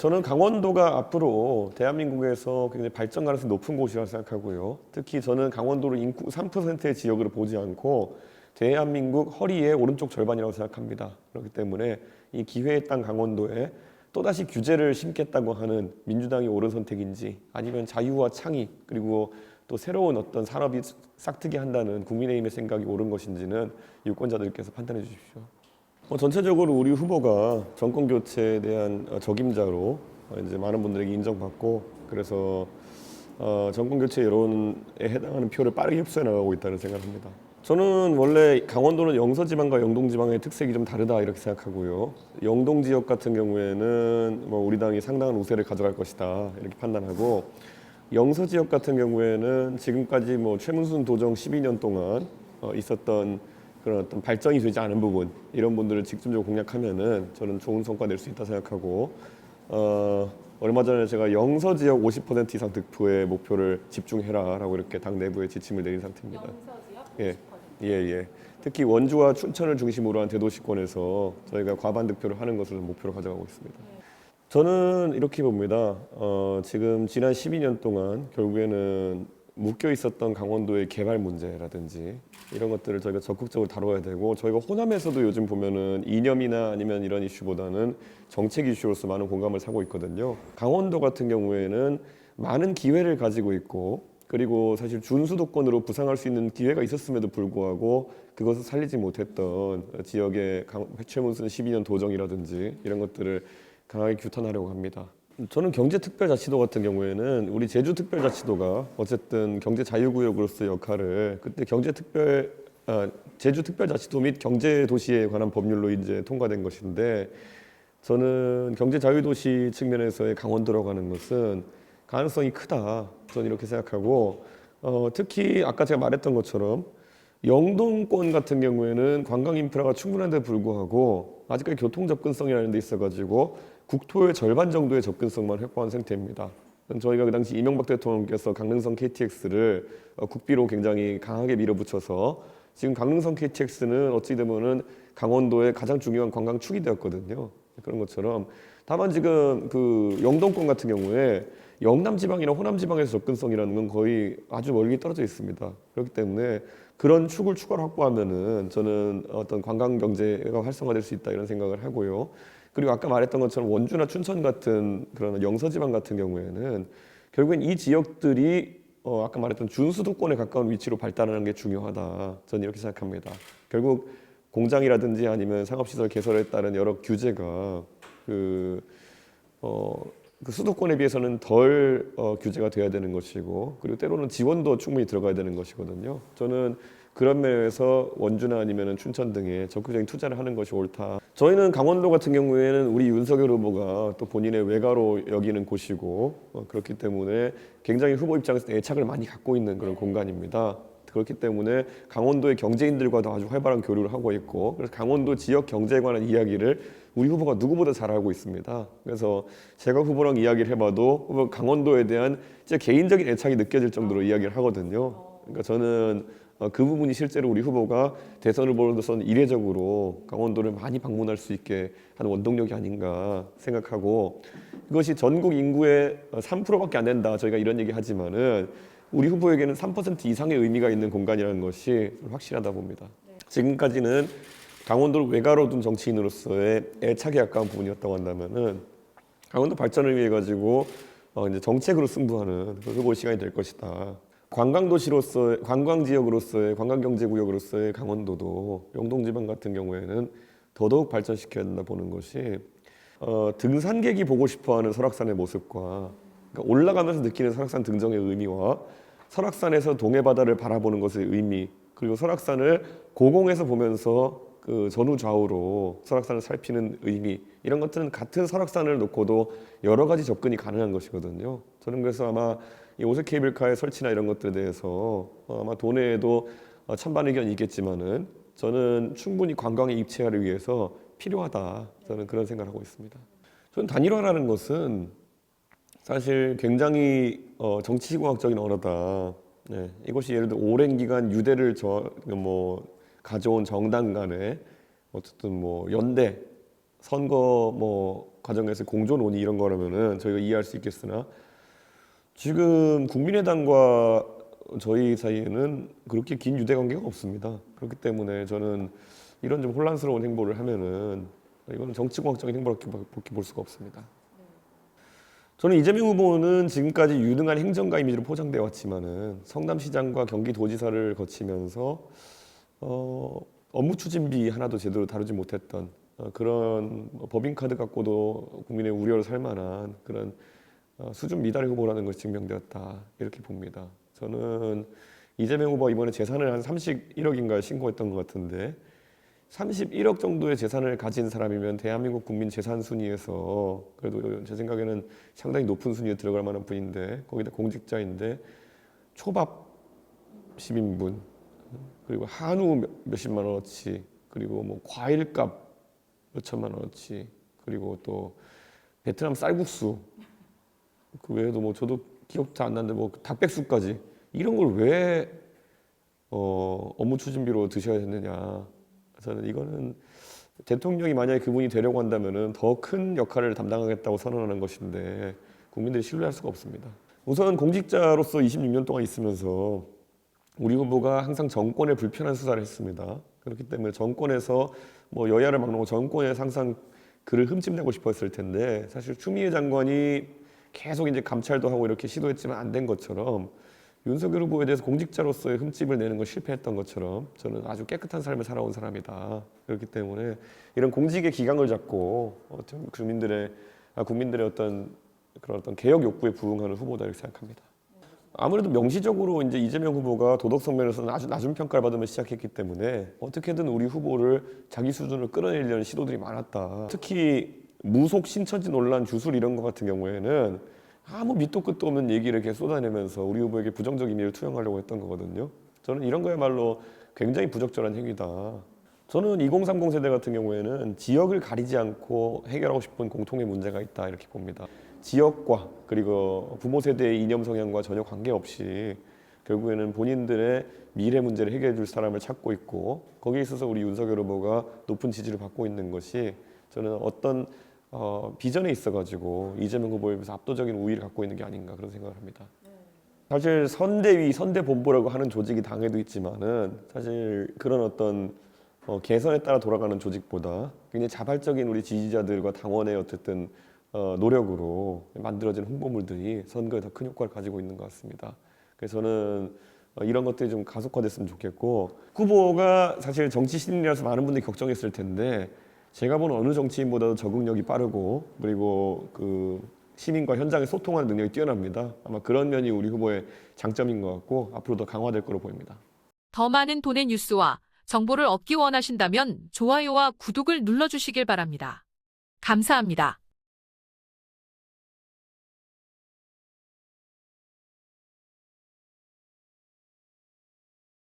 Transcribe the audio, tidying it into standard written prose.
저는 강원도가 앞으로 대한민국에서 굉장히 발전 가능성이 높은 곳이라고 생각하고요. 특히 저는 강원도를 인구 3%의 지역으로 보지 않고 대한민국 허리의 오른쪽 절반이라고 생각합니다. 그렇기 때문에 이 기회의 땅 강원도에 또다시 규제를 심겠다고 하는 민주당이 옳은 선택인지, 아니면 자유와 창의 그리고 또 새로운 어떤 산업이 싹트게 한다는 국민의힘의 생각이 옳은 것인지는 유권자들께서 판단해 주십시오. 전체적으로 우리 후보가 정권 교체에 대한 적임자로 이제 많은 분들에게 인정받고, 그래서 정권 교체 여론에 해당하는 표를 빠르게 흡수해 나가고 있다는 생각합니다. 저는 원래 강원도는 영서지방과 영동지방의 특색이 좀 다르다 이렇게 생각하고요. 영동 지역 같은 경우에는 뭐 우리 당이 상당한 우세를 가져갈 것이다 이렇게 판단하고, 영서 지역 같은 경우에는 지금까지 뭐 최문순 도정 12년 동안 있었던 그런 어떤 발전이 되지 않은 부분, 이런 분들을 직접적으로 공략하면은 저는 좋은 성과 낼 수 있다 생각하고, 얼마 전에 제가 영서 지역 50% 이상 득표의 목표를 집중해라라고 이렇게 당 내부에 지침을 내린 상태입니다. 영서 지역 50%. 예, 예. 특히 원주와 춘천을 중심으로 한 대도시권에서 저희가 과반 득표를 하는 것을 목표로 가져가고 있습니다. 저는 이렇게 봅니다. 지금 지난 12년 동안 결국에는 묶여 있었던 강원도의 개발 문제라든지 이런 것들을 저희가 적극적으로 다뤄야 되고, 저희가 호남에서도 요즘 보면은 이념이나 아니면 이런 이슈보다는 정책 이슈로서 많은 공감을 사고 있거든요. 강원도 같은 경우에는 많은 기회를 가지고 있고, 그리고 사실 준수도권으로 부상할 수 있는 기회가 있었음에도 불구하고 그것을 살리지 못했던 지역의 최문순 12년 도정이라든지 이런 것들을 강하게 규탄하려고 합니다. 저는 경제특별자치도 같은 경우에는 우리 제주특별자치도가 어쨌든 경제자유구역으로서의 역할을 그때 제주특별자치도 및 경제도시에 관한 법률로 이제 통과된 것인데, 저는 경제자유도시 측면에서의 강원도라고 하는 것은 가능성이 크다, 저는 이렇게 생각하고, 특히 아까 제가 말했던 것처럼 영동권 같은 경우에는 관광 인프라가 충분한데 불구하고 아직까지 교통 접근성이라는 데 있어가지고 국토의 절반 정도의 접근성만 확보한 상태입니다. 저희가 그 당시 이명박 대통령께서 강릉선 KTX를 국비로 굉장히 강하게 밀어붙여서 지금 강릉선 KTX는 어찌 되면은 강원도의 가장 중요한 관광축이 되었거든요. 그런 것처럼 다만 지금 그 영동권 같은 경우에 영남지방이나 호남지방에서 접근성이라는 건 거의 아주 멀리 떨어져 있습니다. 그렇기 때문에 그런 축을 추가로 확보하면은 저는 어떤 관광 경제가 활성화될 수 있다 이런 생각을 하고요. 그리고 아까 말했던 것처럼 원주나 춘천 같은 그런 영서지방 같은 경우에는 결국엔 이 지역들이 아까 말했던 준수도권에 가까운 위치로 발달하는 게 중요하다, 저는 이렇게 생각합니다. 결국 공장이라든지 아니면 상업시설 개설에 따른 여러 규제가 그 수도권에 비해서는 덜 규제가 돼야 되는 것이고, 그리고 때로는 지원도 충분히 들어가야 되는 것이거든요. 저는 그런 면에서 원주나 아니면 춘천 등에 적극적인 투자를 하는 것이 옳다. 저희는 강원도 같은 경우에는 우리 윤석열 후보가 또 본인의 외가로 여기는 곳이고, 그렇기 때문에 굉장히 후보 입장에서 애착을 많이 갖고 있는 그런 공간입니다. 그렇기 때문에 강원도의 경제인들과도 아주 활발한 교류를 하고 있고, 그래서 강원도 지역 경제에 관한 이야기를 우리 후보가 누구보다 잘 알고 있습니다. 그래서 제가 후보랑 이야기를 해봐도 강원도에 대한 진짜 개인적인 애착이 느껴질 정도로 이야기를 하거든요. 그러니까 저는 그 부분이 실제로 우리 후보가 대선을 벌여서는 이례적으로 강원도를 많이 방문할 수 있게 하는 원동력이 아닌가 생각하고, 그것이 전국 인구의 3%밖에 안 된다, 저희가 이런 얘기 하지만은 우리 후보에게는 3% 이상의 의미가 있는 공간이라는 것이 확실하다 봅니다. 지금까지는 강원도를 외가로 둔 정치인으로서의 애착에 가까운 부분이었다고 한다면은 강원도 발전을 위해 가지고 이제 정책으로 승부하는 그 후보 시간이 될 것이다. 관광도시로서, 관광지역으로서의, 관광경제구역으로서의 강원도도 영동지방 같은 경우에는 더더욱 발전시켜야 된다 보는 것이, 등산객이 보고 싶어하는 설악산의 모습과, 그러니까 올라가면서 느끼는 설악산 등정의 의미와 설악산에서 동해바다를 바라보는 것의 의미, 그리고 설악산을 고공에서 보면서 그 전후 좌우로 설악산을 살피는 의미, 이런 것들은 같은 설악산을 놓고도 여러 가지 접근이 가능한 것이거든요. 저는 그래서 아마 이 오색 케이블카의 설치나 이런 것들에 대해서 아마 도내에도 찬반 의견이 있겠지만은 저는 충분히 관광의 입체화를 위해서 필요하다, 저는 그런 생각을 하고 있습니다. 저는 단일화라는 것은 사실 굉장히 정치공학적인 언어다. 네, 이것이 예를 들어 오랜 기간 유대를 가져온 정당 간에 어쨌든 뭐 연대, 선거 뭐 과정에서 공조 논의 이런 거라면은 저희가 이해할 수 있겠으나 지금 국민의당과 저희 사이에는 그렇게 긴 유대 관계가 없습니다. 그렇기 때문에 저는 이런 좀 혼란스러운 행보를 하면은 이거는 정치공학적인 행보밖에 볼 수가 없습니다. 저는 이재명 후보는 지금까지 유능한 행정가 이미지로 포장되어 왔지만은 성남시장과 경기도지사를 거치면서 업무 추진비 하나도 제대로 다루지 못했던 그런 법인카드 갖고도 국민의 우려를 살 만한 그런 수준 미달의 후보라는 것이 증명되었다 이렇게 봅니다. 저는 이재명 후보가 이번에 재산을 한 31억인가 신고했던 것 같은데 31억 정도의 재산을 가진 사람이면 대한민국 국민 재산 순위에서 그래도 제 생각에는 상당히 높은 순위에 들어갈 만한 분인데 거기다 공직자인데 초밥 10인분 그리고 한우 몇십만 원어치 그리고 뭐 과일값 몇천만 원어치 그리고 또 베트남 쌀국수 그 외에도 뭐 저도 기억 잘 안 나는데 뭐 닭백숙까지 이런 걸 왜 업무 추진비로 드셔야 했느냐. 저는 이거는 대통령이 만약에 그분이 되려고 한다면은 더 큰 역할을 담당하겠다고 선언하는 것인데 국민들이 신뢰할 수가 없습니다. 우선 공직자로서 26년 동안 있으면서 우리 후보가 항상 정권에 불편한 수사를 했습니다. 그렇기 때문에 정권에서 뭐 여야를 막론하고 정권에서 항상 그를 흠집내고 싶었을 텐데 사실 추미애 장관이 계속 이제 감찰도 하고 이렇게 시도했지만 안 된 것처럼 윤석열 후보에 대해서 공직자로서의 흠집을 내는 걸 실패했던 것처럼 저는 아주 깨끗한 삶을 살아온 사람이다. 그렇기 때문에 이런 공직의 기강을 잡고 국민들의 어떤 그런 어떤 개혁 욕구에 부응하는 후보다 이렇게 생각합니다. 아무래도 명시적으로 이제 이재명 후보가 도덕성 면에서는 아주 낮은 평가를 받으면서 시작했기 때문에 어떻게든 우리 후보를 자기 수준으로 끌어내려는 시도들이 많았다. 특히 무속 신천지 논란 주술 이런 것 같은 경우에는 아무 밑도 끝도 없는 얘기를 이렇게 쏟아내면서 우리 후보에게 부정적 이미지를 투영하려고 했던 거거든요. 저는 이런 거야말로 굉장히 부적절한 행위다. 저는 2030 세대 같은 경우에는 지역을 가리지 않고 해결하고 싶은 공통의 문제가 있다 이렇게 봅니다. 지역과 그리고 부모 세대의 이념 성향과 전혀 관계없이 결국에는 본인들의 미래 문제를 해결해 줄 사람을 찾고 있고 거기에 있어서 우리 윤석열 후보가 높은 지지를 받고 있는 것이 저는 어떤 비전에 있어가지고 이재명 후보에 비해서 압도적인 우위를 갖고 있는 게 아닌가 그런 생각을 합니다. 사실 선대위, 선대본부라고 하는 조직이 당에도 있지만은 사실 그런 어떤 개선에 따라 돌아가는 조직보다 굉장히 자발적인 우리 지지자들과 당원의 어쨌든 노력으로 만들어진 홍보물들이 선거에 더 큰 효과를 가지고 있는 것 같습니다. 그래서 저는 이런 것들이 좀 가속화됐으면 좋겠고 후보가 사실 정치 신인이라서 많은 분들이 걱정했을 텐데 제가 보는 어느 정치인보다도 적응력이 빠르고 그리고 그 시민과 현장에 소통하는 능력이 뛰어납니다. 아마 그런 면이 우리 후보의 장점인 것 같고 앞으로 더 강화될 거로 보입니다. 더 많은 돈의 뉴스와 정보를 얻기 원하신다면 좋아요와 구독을 눌러주시길 바랍니다. 감사합니다.